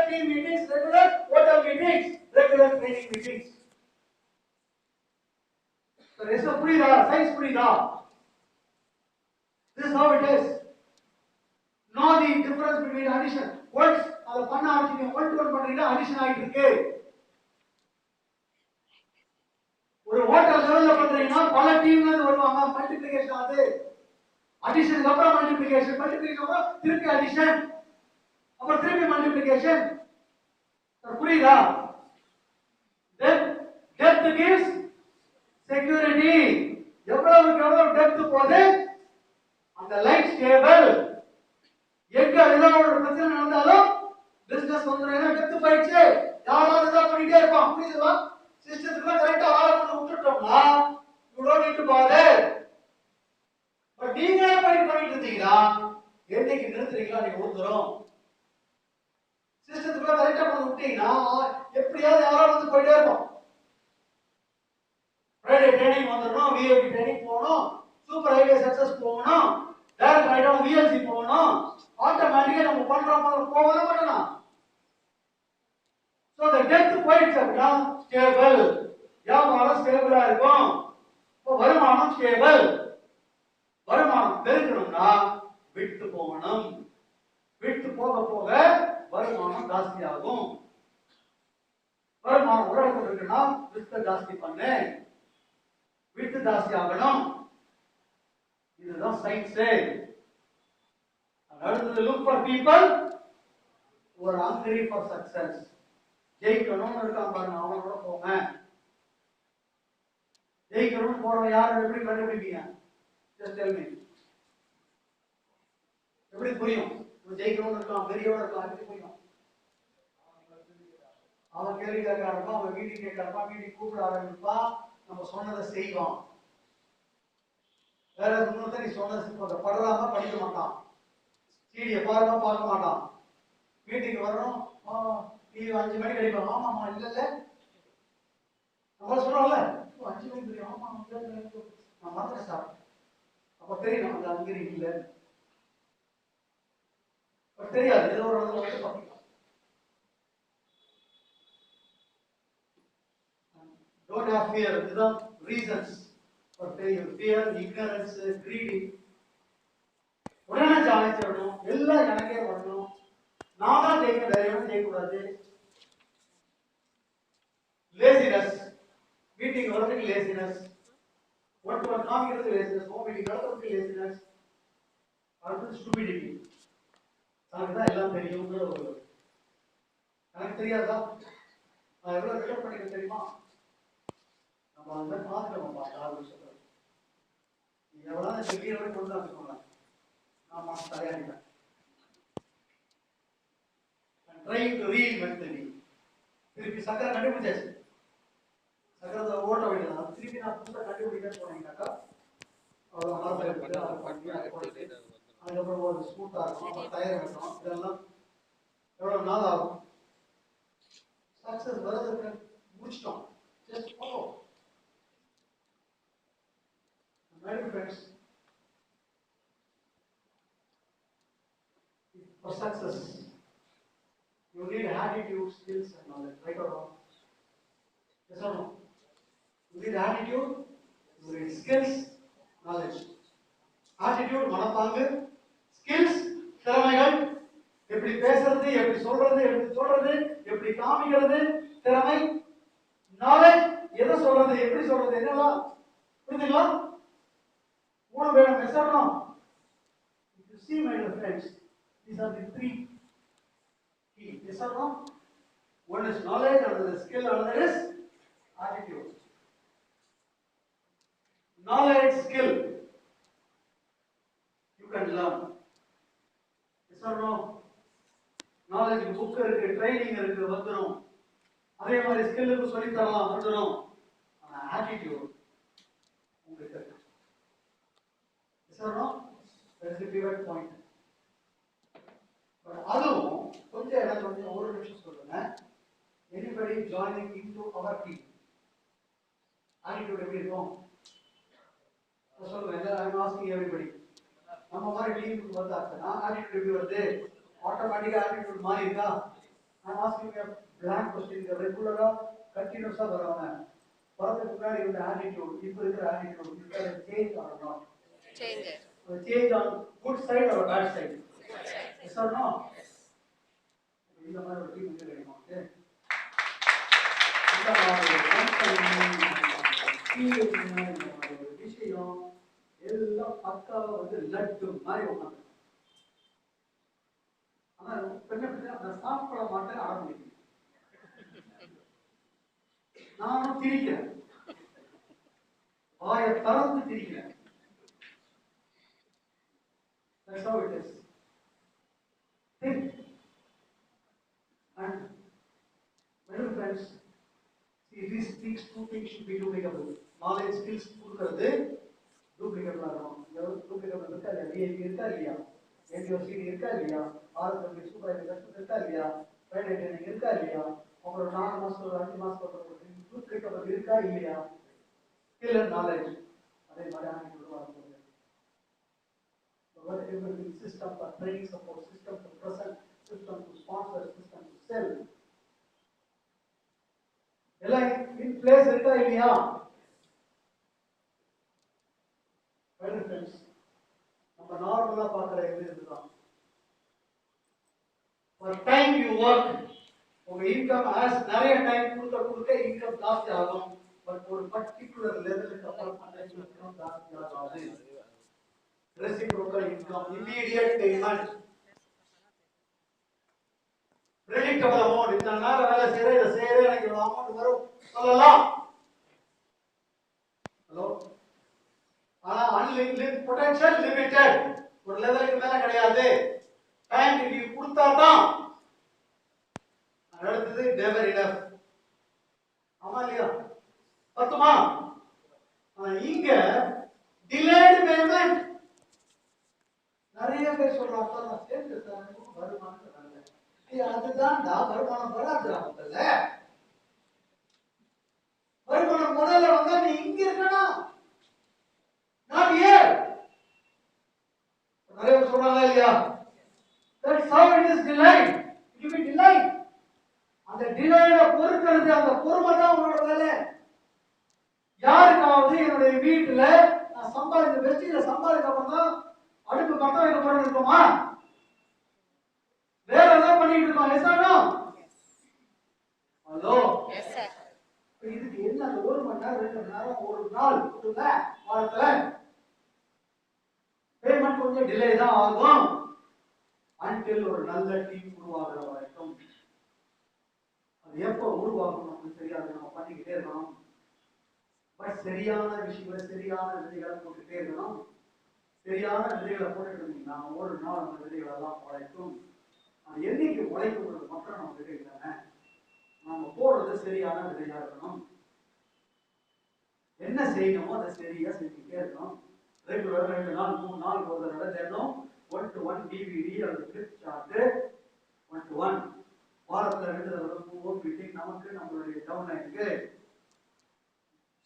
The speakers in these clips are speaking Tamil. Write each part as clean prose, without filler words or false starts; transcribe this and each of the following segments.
team meetings, regular hotel meetings, regular training meetings. So rest of புரியுதா? Science புரியுதா? This is how it is. Know the difference between addition. Once அத பண்ண ஆரம்பிச்சீங்க, one to one பண்றீங்க, addition ஆயிட்டு இருக்கு. ஒரு ஹோட்டல் லெவல்ல பண்றீங்கன்னா பல டீம்ல இருந்து வருவாங்க, மல்டிப்ளிகேஷன் ஆகுது. அடிஷனுக்கு அப்புறம் மல்டிப்ளிகேஷன், மல்டிப்ளிகேஷன் அப்புறம் திருப்பி அடிஷன், அப்புறம் திருப்பி மல்டிப்ளிகேஷன். புரியுதா? Then depth gives security. எவ்வளவுக்கு எவ்வளவு டெப்த் போகுது அந்த லைன் ஸ்டேபிள். எங்க ஏதாவது ஒரு பிரச்சனை நடந்தாலும் பிசினஸ் வந்து டெப்த் போயிடுச்சு, யாராவது தான் பண்ணிட்டே இருப்பான். புரியுதுங்களா? சிஸ்டத்துக்குள்ள கரெக்டா ஆளை கொண்டு விட்டுட்டோம்னா you don't need to bother. But நீங்க பண்ணிட்டு இருந்தீங்கன்னா என்னைக்கு நிறுத்துறீங்களா நீங்க ஒருத்தரும் சிஸ்டத்துக்குள்ள கரெக்டா கொண்டு விட்டீங்கன்னா எப்படியாவது யாராவது வந்து போயிட்டே இருப்போம். ஃப்ரைடே ட்ரைனிங் வந்துடணும், விஐபி ட்ரைனிங் போகணும், சூப்பர் ஹைவே சக்சஸ் போகணும், டைரக்ட் ரைடம் விஎல்சி போகணும், ஆட்டோமேட்டிக்கா நம்ம பண்றோம் போகவே மாட்டோம். சோ the depth போயிடுச்சு அப்படின்னா ஸ்டேபிள், வியாபாரம் ஸ்டேபிளா இருக்கும். இப்போ வருமானம் ஸ்டேபிள். வருமானம் பெருக்கணும்னா விட்டு போகணும். விட்டு போக போக வருமானம் ஜாஸ்தி ஆகும். வருமானம் ஒரு இடத்துல இருக்குன்னா விட்டு ஜாஸ்தி பண்ணு, விட்டு ஜாஸ்தி ஆகணும். இதுதான் சயின்ஸ். அடுத்தது look for people who are hungry for success. ஜெயிக்கணும்னு இருக்கான் பாருங்க, அவனோட போங்க. ஜெயிக்கணும்னு போறவன் யாரும் எப்படி கண்டுபிடிப்பீங்க? Just tell me. எப்படி புரியும்? ஜெயிக்கணும்னு இருக்கான், பெரியவன் இருக்கான், எப்படி புரியும்? அவன் கேள்வி கேட்க ஆரம்பிப்பான், அவன் மீட்டிங் கேட்க ஆரம்பிப்பான், மீட்டிங் கூப்பிட ஆரம்பிப்பான், நம்ம சொன்னதை செய்வான். வேற இன்னொருத்தர் நீ சொன்னது படுறாம படிக்க மாட்டான், சீடியை பாருங்க பார்க்க மாட்டான். மீட்டிங் வரணும், நீ 5 மணிக்கு அடிப்பான், ஆமாமா இல்ல இல்ல நம்ம சொல்றோம்ல 5 மணிக்கு தெரியும், ஆமா நான் மறந்துட்டேன் சார். அப்ப தெரியும் அந்த அங்கிரி இல்ல, தெரியாது ஏதோ ஒரு இடத்துல வந்து பார்க்கலாம். Don't have fear. இதுதான் reasons for failure. Fear, ignorance, greedy. உடனே சாலைச்சு வரணும், எல்லாம் எனக்கே வரணும், நான் தான் ஜெயிக்க, வேற எவனும் ஜெயிக்கக்கூடாது. லேசினஸ், மீட்டிங் வரதுக்கு லேசினஸ், ஒன் டு ஒன் காமிக்கிறதுக்கு லேசினஸ், ஹோம் மீட்டிங் நடத்துறதுக்கு லேசினஸ், அடுத்து ஸ்டூபிடிட்டி. எனக்கு தான் எல்லாம் தெரியுங்கிற ஒரு, எனக்கு தெரியாதா, நான் எவ்வளவு ரிலேட் பண்ணிக்க தெரியுமா, நம்ம அந்த மாதிரி பார்த்துக்கணும்ப்பா. யாரும் சொல்றது நீ எவ்வளவு வெளியே கொண்டு வந்து சொன்னேன், ஆமா தயாரிப்பேன். trying to reinvent the wheel. திருப்பி சக்கரை கண்டுபிடிச்சாச்சு, சக்கரத்தை ஓட்ட வேண்டியதான், திருப்பி நான் புதுசாக கண்டுபிடிக்க போனீங்கன்னாக்கா அவ்வளோ மரத்தில் இருக்குது, அதை பண்ணி அதை கொடுத்து அதுக்கப்புறம் ஒரு ஸ்மூத்தாக இருக்கும், அப்புறம் டயர் வைக்கணும், இதெல்லாம் எவ்வளோ நாள் ஆகும். சக்ஸஸ் வரதுக்கு முடிச்சிட்டோம். Just follow. My dear friends, for success, you need attitude, skills, and knowledge. Right or wrong? Yes or no? You need attitude, you need skills, knowledge. Attitude, மனப்பாங்கு, skills, திறமைகள், எப்படி பேசுறது, எப்படி சொல்றது, எப்படி காமிக்கிறது, திறமை, knowledge, எதை சொல்றது, எப்படி சொல்றது, என்னெல்லாம் புரியுதுங்களா? மூணு வேணும். Yes or no? If you see, my dear friends, these are the 3 key. Yes or no? One is knowledge, another is skill, another is attitude. Knowledge, skill, you can learn. Yes or no? Knowledge book இருக்கு, training இருக்கு, வந்துரும். அதே மாதிரி ஸ்கில்லுக்கு சொல்லி தரலாம், வந்துரும். ஆனா attitude உங்களுக்கு இருக்கு. Yes or no? That is the pivot point. But அதுவும் கொஞ்சம் எனக்கு கொஞ்சம் ஒரு நிமிஷம் சொல்லுங்க. Anybody joining into our team, attitude எப்படி இருக்கும் சொல்லுங்க. I am asking everybody. நம்ம மாதிரி டீமுக்கு வந்தாச்சுன்னா attitude எப்படி வருது? ஆட்டோமேட்டிக்கா attitude மாறி இருக்கா? I'm asking a blank question. Regular, continuous வரவங்க வரதுக்கு முன்னாடி இருந்த attitude, இப்போ இருக்கிற attitude, is there a change or not? Change. A change on good side or bad side? Yes or no? இந்த மாதிரி ஒரு டீம் கிடைக்கும். ஓகே. இந்த மாதிரி ஒரு விஷயம் எல்லாம் பக்காவா லட்டு மாதிரி உட்காந்து. ஆனா பெண்ணை அதை சாப்பிட மாட்டேன் ஆரம்பிக்கிறேன். நானும் திரிக்கிறேன், வாயை திறந்து திரிக்கிறேன். That's how it is. Think. And my dear friends, see, these things, two things should be duplicable. Knowledge, skills, கொடுக்கிறது duplicable ஆகணும். duplicable இருக்கா இல்லையா? DIP இருக்கா இல்லையா? NDOCD இருக்கா இல்லையா? RSW சூப்பர்வைசர் இருக்கா இல்லையா? பைலட் ட்ரைனிங் இருக்கா இல்லையா? அப்புறம் 4 மாசம் 5 மாசம் duplicable இருக்கா இல்லையா? skill and knowledge அதே மாதிரி ஆகிட்டு வரும்போது whatever the system for training support, system to present, system to sponsor, system to sell எல்லாம் in place இருக்கா இல்லையா? well friends, நம்ம நார்மலா பார்க்குற இதுதான். for time you work, உங்க இன்கம் நிறைய டைம் கொடுக்க இன்கம் ஜாஸ்தி ஆகும். பட் ஒரு பர்டிகுலர் லெவலுக்கு அப்புறம் அந்த இன்கம் ஜாஸ்தி ஆகாது. reciprocal income, immediate payment, predictable amount. இந்த நாள் வேலை செய்யற எனக்கு இவ்வளவு அமௌண்ட் வரும் சொல்லலாம். ஹலோ. ஆனா அன்லிமிட்டட் பொட்டன்ஷியல் லிமிட்டட், ஒரு லெவலுக்கு மேல கிடையாது. டைம் நீ கொடுத்தா தான். அடுத்தது never enough. ஆமா இல்லையா? பத்துமா? இங்க delayed payment. நிறைய பேர் சொல்றாங்க நான் சேர்ந்து வருமானம் தரல. அதுதான்டா வருமானம் வராதுடா. முதல்ல வருமானம் முதல்ல வந்தா நீ இங்க இருக்கணும், not here. நிறைய பேர் சொல்றாங்க இல்லையா? That's how it is delayed. It will be delayed. அந்த டிலேட பொறுக்கிறது, அந்த பொறுமை தான் உங்களோட வேலை. யாருக்காவது என்னுடைய வீட்டுல நான் சம்பாதிக்க வெற்றியில சம்பாதிக்க அப்புறம் தான் அடுப்பு பத்த வைக்க போறது இருக்குமா? வேற ஏதாவது பண்ணிட்டு இருக்கோம். Yes or no? Hello. Yes sir. இதுக்கு என்ன அந்த 1 மணி நேரம் 2 மணி நேரம் ஒரு நாள் கொடுங்க வாரத்துல பேமெண்ட் கொஞ்சம் டிலே தான் ஆகும். until ஒரு நல்ல டீம் உருவாகுற வரைக்கும். அது எப்போ உருவாகும் நமக்கு தெரியாது, நம்ம பண்ணிக்கிட்டே இருக்கணும். பட் சரியான விஷயங்களை சரியான விதைகளை போட்டுக்கிட்டே இருக்கணும். சரியான விதைகளை போட்டுட்டு இருந்தீங்கன்னா ஒரு நாள் அந்த விதைகள் எல்லாம் உழைக்கும். அது என்னைக்கு உழைக்கும்ன்றது மட்டும் நம்ம விதை இல்லைங்க. நம்ம போடுறது சரியான விதையா இருக்கணும். என்ன செய்யணுமோ அதை சரியா செஞ்சுக்கிட்டே இருக்கணும். ரெகுலர் 2 நாள் 3 நாள் ஒரு தடவை தினம் 1-to-1 டிவிடி அல்லது கிளிப் சார்ட் 1-to-1 வாரத்துல 2 தடவை மீட்டிங் நமக்கு நம்மளுடைய டவுன் ஆயிருக்கு.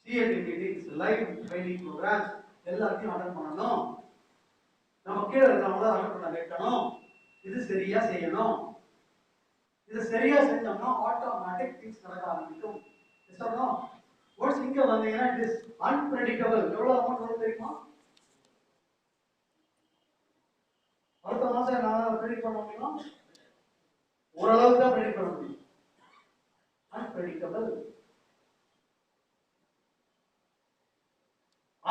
CLT meetings, live training programmes எல்லாத்தையும் அட்டன் பண்ணணும். நம்ம கீழே இருக்கிறவங்கள அட்டன் பண்ண வைக்கணும். இது சரியா செய்யணும். இது சரியா செஞ்சோம்னா ஆட்டோமேட்டிக் திங்ஸ் நடக்க ஆரம்பிக்கும். சொல்லணும் ஒன்ஸ் இங்க வந்தீங்கன்னா இட் இஸ் அன்பிரெடிக்டபிள். எவ்வளவு அமௌண்ட் வரும் தெரியுமா? அடுத்த மாசம் நான் ப்ரெடிக்ட் பண்ண முடியுமா? ஓரளவுக்கு தான் ப்ரெடிக்ட் பண்ண முடியும். அன்பிரெடிக்டபிள்.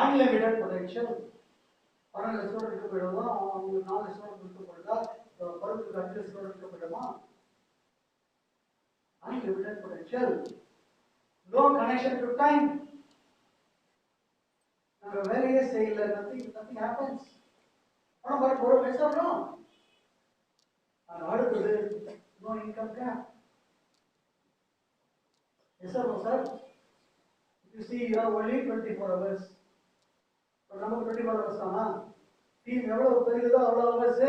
Unlimited potential. 12 லட்சம் இருக்க போயிடுமா? அவங்களுக்கு 4 லட்சம் இருக்க போயிடுதா? 10 லட்சம் இருக்க போயிடுமா? Unlimited potential. No connection to time. நம்ம வேலையே செய்யல, nothing happens. ஆனா பட் ஒரு பேசறோம். அடுத்தது no income gap. Yes or no sir? If you see you have only 24 hours. நமக்கு 24 hours தானா? டீம் எவ்வளவு பெரியதோ அவ்வளவு hours.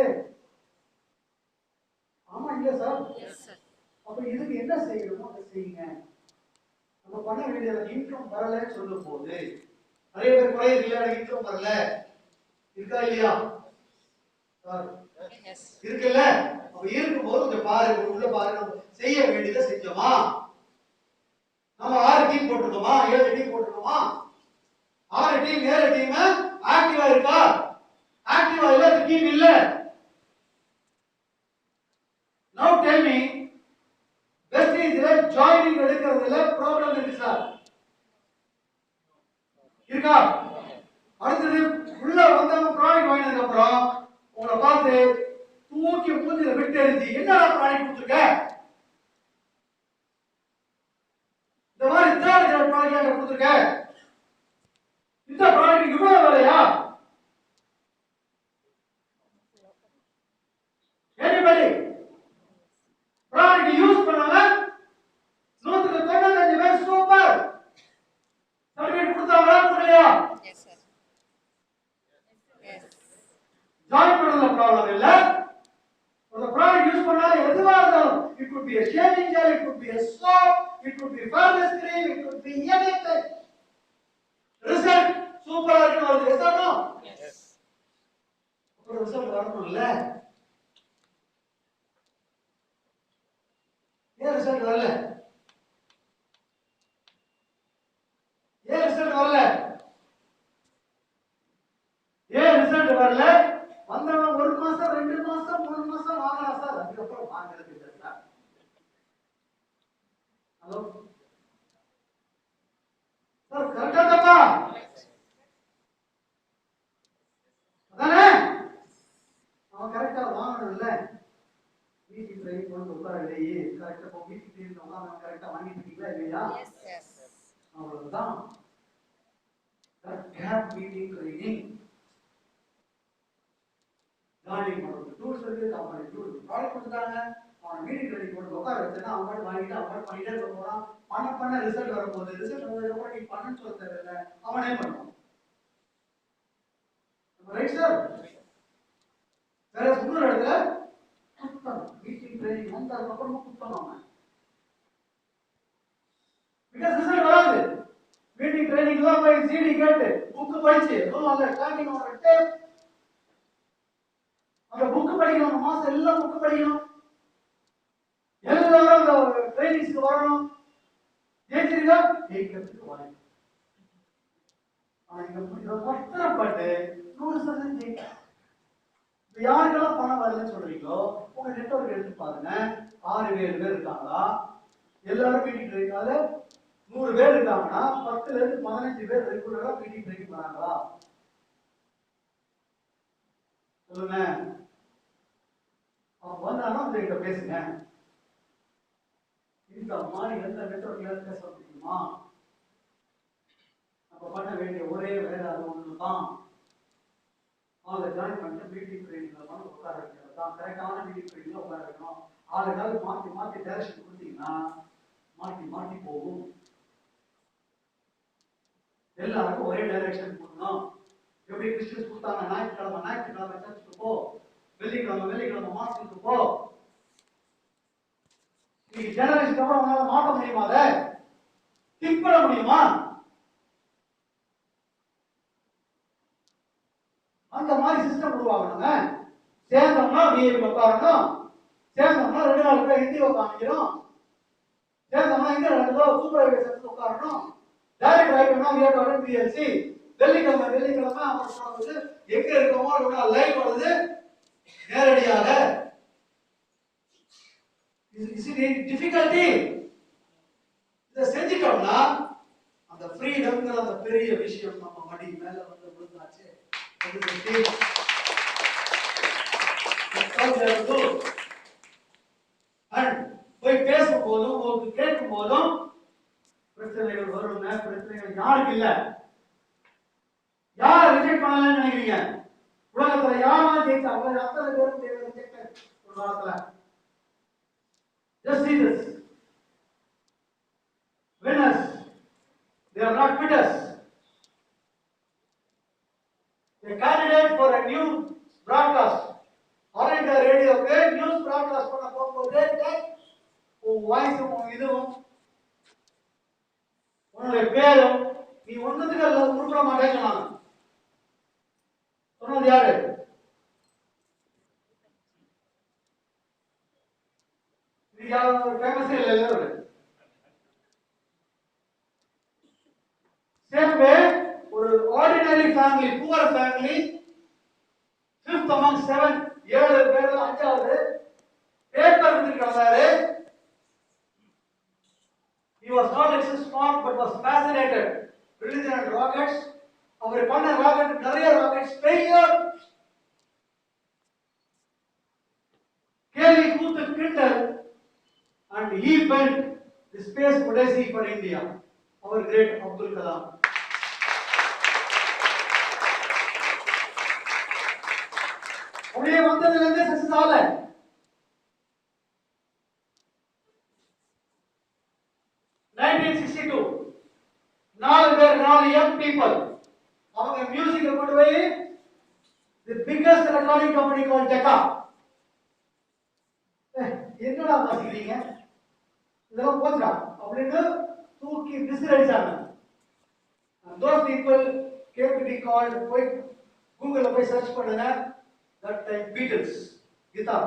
ஆமா இல்ல சார்? Yes sir. அப்ப இதுக்கு என்ன செய்யணுமோ அதை செய்யுங்க. நம்ம பண்ண வேண்டியது இன்கம் வரலன்னு சொல்லும் போது நிறைய பேர் குறைய இல்லை, இன்கம் வரல இருக்கா இல்லையா சார்? இருக்குல்ல? அப்ப இருக்கும்போது கொஞ்சம் பாருங்க, உள்ள பாருங்க, நம்ம செய்ய வேண்டியதை செஞ்சோமா? நம்ம 6 டீம் போட்டுருக்கோமா, 7 டீம் போட்டுருக்கோமா? 6 டீம் 7 டீம் ஆக்டிவா இருக்கா? ஆக்டிவா இல்ல, டீம் இல்ல. Now tell me, best is joining எடுக்கிறதுல ப்ராப்ளம் இருக்கு சார், இருக்கா? அடுத்தது உள்ள வந்தவங்க ப்ராடக்ட் வாங்கினதுக்கு அப்புறம் உங்களை பார்த்து தூக்கி மூஞ்சில விட்டு எரிஞ்சு என்னடா ப்ராடக்ட் கொடுத்துருக்க, இந்த மாதிரி தேர்ட் கிரேட் ப்ராடக்ட் கொடுத்துருக்க, இந்த ப்ராடக்ட் இவ்வளவு விலையா? எனிபடி ப்ராடக்ட் யூஸ் பண்ணாங்க 195 பேர் சூப்பர் சர்டிபிகேட் கொடுத்தாங்களா கொடுக்கலையா? ஜாயின் பண்ணல ப்ராப்ளம் இல்ல. ஒரு ப்ராடக்ட் யூஸ் பண்ணா எதுவா இருந்தாலும், it could be a shaving gel, it could be a soap, it could be fairness cream, it could be anything. Result சூப்பரா இருக்கு வருது, எஸ் ஆர் நோ? எஸ். ஒரு ரிசல்ட் வரணும்ல. ஏன் ரிசல்ட் வரல? ஏன் ரிசல்ட் வரல? ஏன் ரிசல்ட் வரல? வந்தவங்க 1 மாசம் 2 மாசம் 3 மாசம் வாங்கலாம் சார், அதுக்கப்புறம் வாங்குறது இல்ல சார். ஹலோ சார், கரெக்டா தப்பா? அதானே? அவன் கரெக்டா வாங்கணும்ல. வீட்டுக்கு ட்ரைனிங் கொண்டு உட்காரலையே, கரெக்டா இப்போ வீட்டுக்கு ட்ரைனிங் உட்காந்து கரெக்டா வாங்கிட்டு இருக்கீங்களா இல்லையா? அவ்வளவுதான். கேப் மீட்டிங் ட்ரைனிங் ஜாயினிங் பண்ணுறது டூல்ஸ் இருக்கு, கம்பெனி டூல்ஸ் ப்ராடக்ட் கொடுத்தாங்க, அவன் மீட்டிங் ட்ரைனிங் கொண்டு உட்கார வச்சுன்னா அவன் பாட்டு வாங்கிட்டு அவன் பாட்டு பண்ணிட்டே இருக்க போறான். பண்ண ரிசல்ட் வரும்போது ரிசல்ட் வந்ததுக்கப்புறம் நீ பண்ணு சொல்ல தேவையில்லை, அவனே பண்ணுவான். Right sir? வேற இன்னொரு இடத்துல மீட்டிங் ட்ரைனிங் வந்ததுக்கு அப்புறமா கொடுத்தாங்க அவன், பிகாஸ் ரிசல்ட் வராது. மீட்டிங் ட்ரைனிங் தான் போய் சிடி கேட்டு புக் படிச்சு அந்த ஸ்டார்டிங் ஒரு டேப், அந்த புக் படிக்கணும், மாசம் எல்லாம் புக் படிக்கணும், எல்லாரும் அந்த ட்ரைனிங்ஸ்க்கு வரணும். ஜெயிச்சிருக்கா? ஜெயிக்கிறதுக்கு வரணும். ஆனா இங்க கஷ்டப்பட்டு 100% ஜெயிக்க. யாருக்கெல்லாம் பணம் வரலன்னு சொல்றீங்களோ உங்க நெட்வொர்க் எடுத்து பாருங்க. 6-7 பேர் இருக்காங்களா? எல்லாரும் மீட்டிங் ட்ரைனிங், அதுல 100 பேர் இருக்காங்கன்னா 10ல இருந்து 15 பேர் ரெகுலரா மீட்டிங் ட்ரைனிங் வராங்களா? சொல்லுங்க. அவங்க வந்தாலும் உங்ககிட்ட பேசுங்க. இந்த மாதிரி எந்த நெட்வொர்க்ல பேச முடியுமா? நம்ம பண்ண வேண்டிய ஒரே வேலை அது ஒண்ணுதான். அவங்க ஜாயின் பண்ணிட்டு மீட்டிங் ட்ரைனிங்ல வந்து உட்கார வைக்கிறது தான். கரெக்டான மீட்டிங் ட்ரைனிங்ல உட்கார வைக்கணும். ஆளுக்காவது மாற்றி மாற்றி டைரக்ஷன் கொடுத்தீங்கன்னா மாற்றி மாற்றி போகும். எல்லாருக்கும் ஒரே டைரக்ஷன் கொடுக்கணும். எப்படி கிறிஸ்டியன்ஸ் கொடுத்தாங்க, ஞாயிற்றுக்கிழமை சர்ச்சுக்கு போ, வெள்ளிக்கிழமை மாசத்துக்கு போ. நீங்க ஜெனரேஷன் அப்புறம் உங்களால மாற்ற முடியுமா? அதை திங்க் பண்ண முடியுமா? அந்த மாதிரி சிஸ்டம் உருவாகணுங்க. சேர்ந்தோம்னா விஐபி உட்காரணும், சேர்ந்தோம்னா 2 நாள் பேர் ஹிந்தி உட்காந்துக்கிறோம், சேர்ந்தோம்னா இங்க 2 நாள் சூப்பர்வைசர் உட்காரணும், டைரக்ட் ஆயிட்டோம்னா பிஎல்சி வெள்ளிக்கிழமை அவர் எங்க இருக்கோமோ லைவ் வருது நேரடியாக. டிஃபிகல்ட்டி இதை செஞ்சிட்டோம்னா அந்த ஃப்ரீடம்ங்கிற அந்த பெரிய விஷயம் நம்ம மடி மேல வந்து விழுந்தாச்சு. போய் பேசும் போதும் உங்களுக்கு கேட்கும் போதும் பிரச்சனைகள் வருங்க. பிரச்சனைகள் யாருக்கு இல்ல? யார் ரிஜெக்ட் பண்ணலன்னு நினைக்கிறீங்க? உலகத்துல யாரெல்லாம் ஜெயிச்சாங்க அத்தனை பேரும் ரிஜெக்ட் ஒரு காலத்துல. Just see this. Winners, they are not quitters. A candidate for a new broadcast, all India radio ke news broadcast பண்ண போகும்போது உன் வாய்ஸும் இதுவும் உன்னுடைய பேரும் நீ ஒண்ணுத்துக்கு அல்ல உருப்பட மாட்டேன்னு சொன்னாங்க. சொன்னது யாரு? இது யாரும் ஃபேமஸே இல்ல ஒரு சேம் வே ஒரு ordinary family poor family fifth among seven ஏழு பேர்ல அஞ்சாவது பேப்பர் வித்துட்டு he was not excess smart but was fascinated religion and rockets அவர் பண்ண ராக்கெட் நிறைய ராக்கெட்ஸ் ஃபெயிலியர் கேலி கூத்து கிண்டல் and he built the space odyssey for India our great Abdul Kalam அப்படியே வந்ததுல இருந்து சக்சஸ் ஆகல 1962 நாலு young people அவங்க மியூசிக் கொண்டு போய் the biggest recording company called Decca என்னடா வாசிக்கிறீங்க இதெல்லாம் போச்சா அப்படின்னு தூக்கி விசிறடிச்சாங்க those people came to be called போய் கூகுள்ல போய் சர்ச் பண்ணுங்க that time Beatles guitar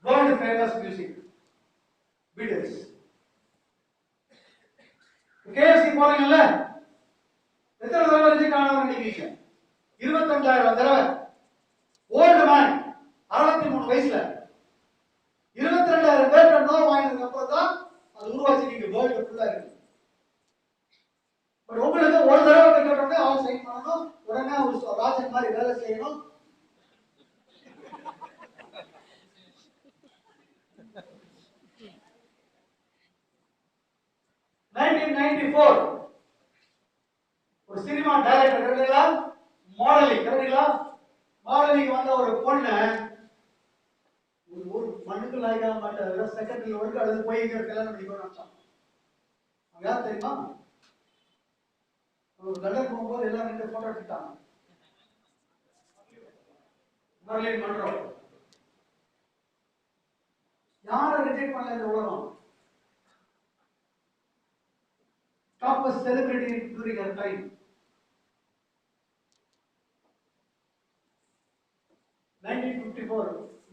world famous music Beatles KFC போறீங்கல்ல எத்தனை தடவை ரிஜெக்ட் ஆனவங்க நினைக்கிறீங்க 25000 தடவை ஓல்டு மேன் 63 வயசுல 22000 பேர் நோ வாங்கினதுக்கு அப்புறம் தான் அது உருவாச்சு நீங்க வேர்ல்டு ஃபுல்லா இருக்கு பட் உங்களுக்கு ஒரு தடவை கேட்டோம்னா ஆல் சைன் பண்ணணும் உடனே ஒரு ராஜன் மாதிரி வேலை செய்யணும் ஒரு சினிமா டைரக்டர் கரெக்டா மாடலிங் வந்த ஒரு பொண்ணு ஒரு மண்ணுக்கு லாய்க்க மாட்டாங்க செகண்ட்ல ஒர்க் அழுது போய் கல்யாணம் பண்ணிக்கணும் நினைச்சான் யார் தெரியுமா ஒரு லண்டன் போகும்போது எல்லாம் ரெண்டு போட்டோ எடுத்துட்டாங்க மர்லின் மன்றோ யாரை ரிஜெக்ட் பண்ணல இந்த உலகம் Topmost celebrity during her time. 1954,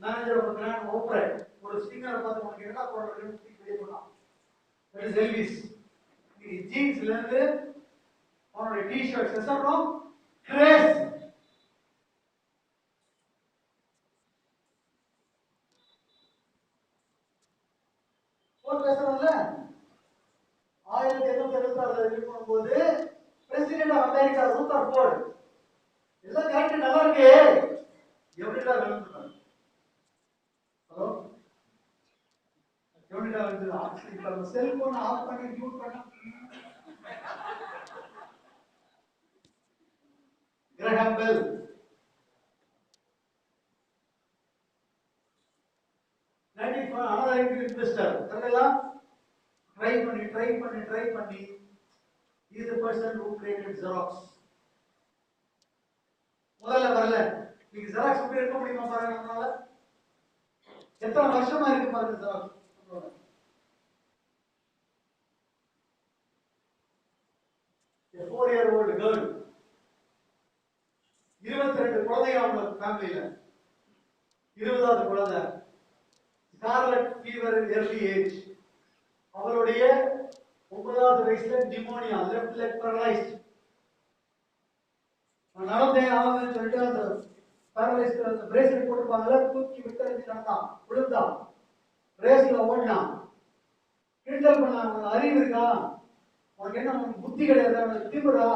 manager of a grand opera. ஒரு சிங்கரை பார்த்து உனக்கு என்ன போடுறதுன்னு வெளியே போனான். That is Elvis. நீ ஜீன்ஸ்ல இருந்து அவனோட டி-ஷர்ட்ஸ் எல்லாம் கிரேஸ். ஒரு பேசுறோம்ல 1876 இருக்கும்போது பிரசிடென்ட் ஆஃப் அமெரிக்கா ரூதர் ஃபோர்ட் எல்லாம் கரெக்ட் நல்லா இருக்கு எப்படிடா விழுந்துட்டாங்க ஹலோ எப்படிடா விழுந்து ஆக்சுவலி செல்போன் ஆஃப் பண்ணி மியூட் பண்ண கிரஹாம் பெல் another investor கரெக்ட்டா try பண்ணி he is the person who created Xerox முதல்ல வரல நீங்க Xerox எப்படி இருக்க முடியுமா பாருங்க நம்மளால எத்தனை வருஷமா இருக்கு பாருங்க Xerox a 4-year-old girl 22 குழந்தைங்க அவங்க ஃபேமிலில 20வது குழந்தை ஸ்கார்லட் ஃபீவர் early age அவளுடைய 9வது வயசுல நிமோனியா லெஃப்ட் லெக் paralyzed நடந்தே ஆகுதுன்னு சொல்லிட்டு அந்த paralyzed அந்த பிரேஸ்லெட் போட்டுப்பாங்கல தூக்கி விட்டறிஞ்சு நடந்தான் விழுந்தான் ரேஸ்ல ஓடினான் கிண்டல் பண்ணாங்க அறிவு இருக்கா உனக்கு என்ன உனக்கு புத்தி கிடையாது உனக்கு திமிரா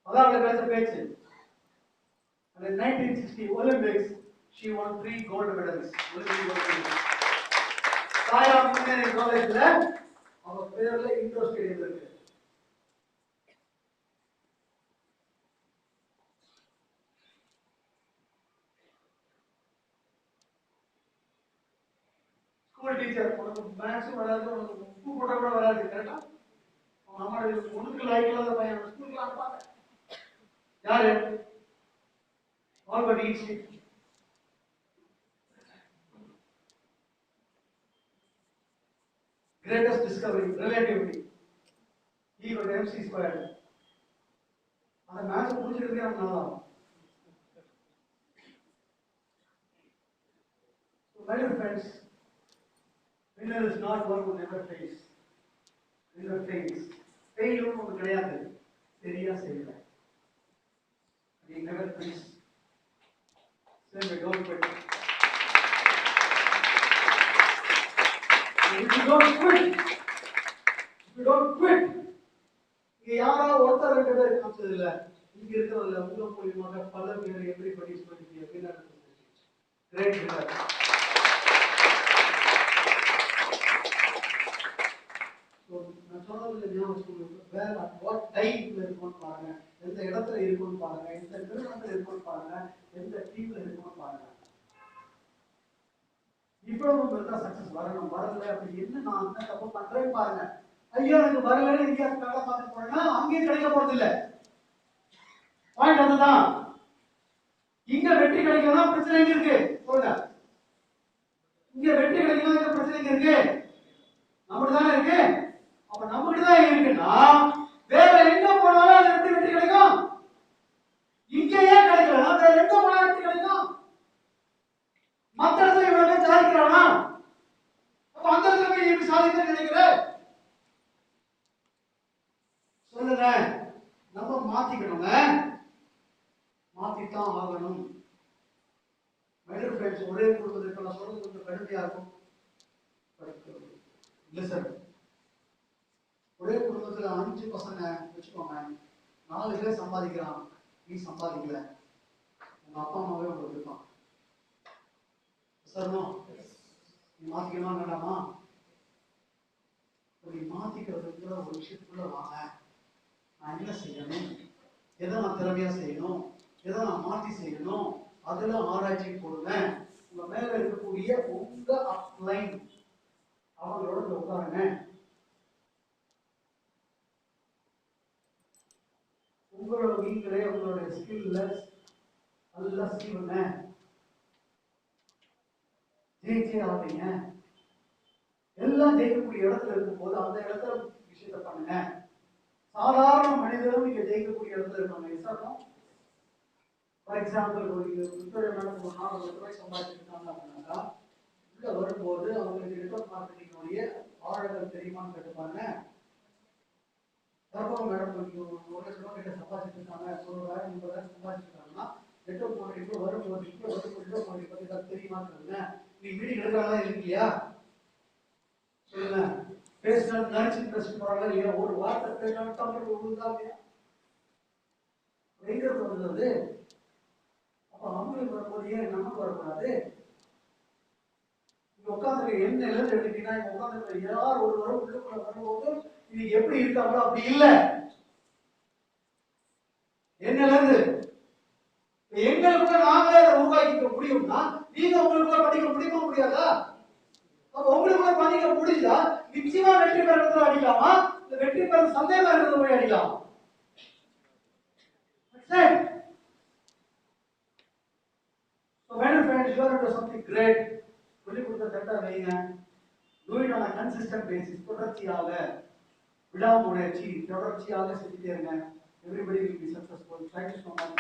அதான் அவளை பேச பேச்சு and in 1960 Olympics she won 3 gold medals சாயாம் engineering காலேஜ்ல அவ பேர்ல இண்டோர் ஸ்டேடியம் இருக்கு ஸ்கூல் டீச்சர் உனக்கு மேக்ஸ் வராது உனக்கு உப்பு போட கூட வராது கரெக்டா நம்ம ஒண்ணுக்கு லைக் இல்லாத பையன் ஸ்கூலுக்கு அனுப்பாங்க யாரு Albert Einstein greatest discovery relativity equal to mc squared அந்த மேட்ச் புரிஞ்சிருக்கே நம்ம நல்லா so my dear friends winner is not one who never fails. Never fails. Failure ஒன்று கிடையாது. சரியா செய்யல. He never quits. Say don't quit. If you don't quit, இங்க யாரோ ஒருத்தர் ரெண்டு பேர் காமிச்சது இல்ல. இங்க இருக்கிறதுல உங்க மூலியமாக பல பேர் everybody is going to be a winner. Great winner. நான் சொன்னதுல ஞாபகம் வேற வாட் டைம்ல இருக்கும்னு பாருங்க, எந்த இடத்துல இருக்கும்னு பாருங்க, எந்த நிறுவனத்துல இருக்கும்னு பாருங்க, எந்த டீம்ல இருக்கும்னு பாருங்க. இவ்வளவு பெருசா சக்சஸ் வரணும், வரல அப்படி என்ன நான் என்ன தப்பு பண்றேன்னு பாருங்க. ஐயோ எனக்கு வரலன்னு எங்கேயாவது வேலை பார்த்து போனா அங்கேயும் கிடைக்க போறது இல்ல. பாயிண்ட் அதுதான். இங்க வெற்றி கிடைக்கணும் பிரச்சனை எங்க இருக்கு சொல்லுங்க. இங்க வெற்றி கிடைக்கணும் பிரச்சனை எங்க இருக்கு? நம்மகிட்ட தானே இருக்கு. அப்ப நம்மகிட்ட தான் இருக்குன்னா வேற எங்க போனாலும் அது எப்படி வெற்றி கிடைக்கும்? இங்க ஏன் கிடைக்கலன்னா வேற எங்க போனாலும் வெற்றி கிடைக்கும். மற்ற இடத்துல இவ்வளவு பேர் சாதிக்கிறானா, அப்ப அந்த இடத்துல போய் எப்படி சாதிக்க நினைக்கிற சொல்லுங்க. நம்ம மாத்திக்கணுங்க, மாத்தித்தான் ஆகணும். மைடியர் ஃப்ரெண்ட்ஸ், ஒரே குடும்பத்துக்கு நான் சொல்றது கொஞ்சம் கடுமையா இருக்கும். லிசன், ஒரே குடும்பத்துல 5 பசங்க வச்சுக்கோங்க, 4 பேர் சம்பாதிக்கிறான், நீ சம்பாதிக்கல, உங்க அப்பா அம்மாவே உங்களுக்கு இருப்பான். நீ மாத்திக்கணுமா வேண்டாமா? நீ மாத்திக்கிறதுங்கிற ஒரு விஷயத்துக்குள்ள வாங்க. நான் என்ன செய்யணும், எதை நான் திறமையா செய்யணும், எதை நான் மாற்றி செய்யணும், அதுல ஆராய்ச்சி போடுங்க. உங்க மேல இருக்கக்கூடிய உங்க அப்லைன் அவங்களோட உட்காருங்க. உங்களோட நீங்களே உங்களுடைய ஸ்கில்ல நல்லா செய்யுங்க. ஜெயிச்சே ஆவீங்க. எல்லாம் ஜெயிக்கக்கூடிய இடத்துல இருக்கும் போது அந்த இடத்துல விஷயத்தை பண்ணுங்க. சாதாரண மனிதரும் நீங்க ஜெயிக்கக்கூடிய இடத்துல இருக்காங்க. ஃபார் எக்ஸாம்பிள், விக்டோரியா மேடம் ஒரு 4 லட்ச ரூபாய் சம்பாதிச்சிருக்காங்க அப்படின்னாக்கா, உள்ள வரும்போது அவங்களுக்கு நெட்வொர்க் மார்க்கெட்டிங்கோடைய ஆழங்கள் தெரியுமான்னு கேட்டுப்பாங்க. தர்பம் மேடம் 1 லட்ச ரூபாய் கிட்ட சம்பாதிச்சிருக்காங்க, 100,000 50,000 சம்பாதிச்சிருக்காங்கன்னா நெட்வொர்க் மார்க்கெட்டிங் வரும்போது நெட்வொர்க் மார்க்கெட்டிங் பத்தி தெரியுமான்னு கேளுங்க. நீ மீட்டிங் எடுக்கிறாங்களா இல்லையா சொல்லுங்க. பேசினாலும் நினைச்சு இன்ட்ரெஸ்ட் போறாங்க இல்லையா? ஒரு வார்த்தை பேசினாலும் தமிழ் உழுதா இல்லையா? எங்க வருது? அப்ப அவங்களுக்கு வரும்போது ஏன் நமக்கு வரக்கூடாது? இங்க உட்காந்துருக்க என்ன எழுந்து எடுத்தீங்கன்னா, இங்க உட்காந்துருக்க யார் ஒரு வரும் உள்ளுக்குள்ள வரும்போது இது எப்படி இருக்காங்களோ அப்படி இல்லை. என்னிலிருந்து எங்களுக்குள்ள நாங்களே அதை உருவாக்கிக்க முடியும்னா நீங்க உங்களுக்குள்ள படிக்க முடியுமா முடியாதா? அப்ப உங்களுக்குள்ள பண்ணிக்க முடிஞ்சா நிச்சயமா வெற்றி பெறத்துல அடிக்கலாமா, இந்த வெற்றி பெற சந்தேகம் இருக்கிறது போய் அடிக்கலாம். So when friends you are into something great, சொல்லி கொடுத்த கரெக்டா வைங்க. Do it on a consistent basis. தொடர்ச்சியாக விடாமுயற்சி தொடர்ச்சியாக செஞ்சுட்டே இருங்க. Everybody will be successful. Thank you so much.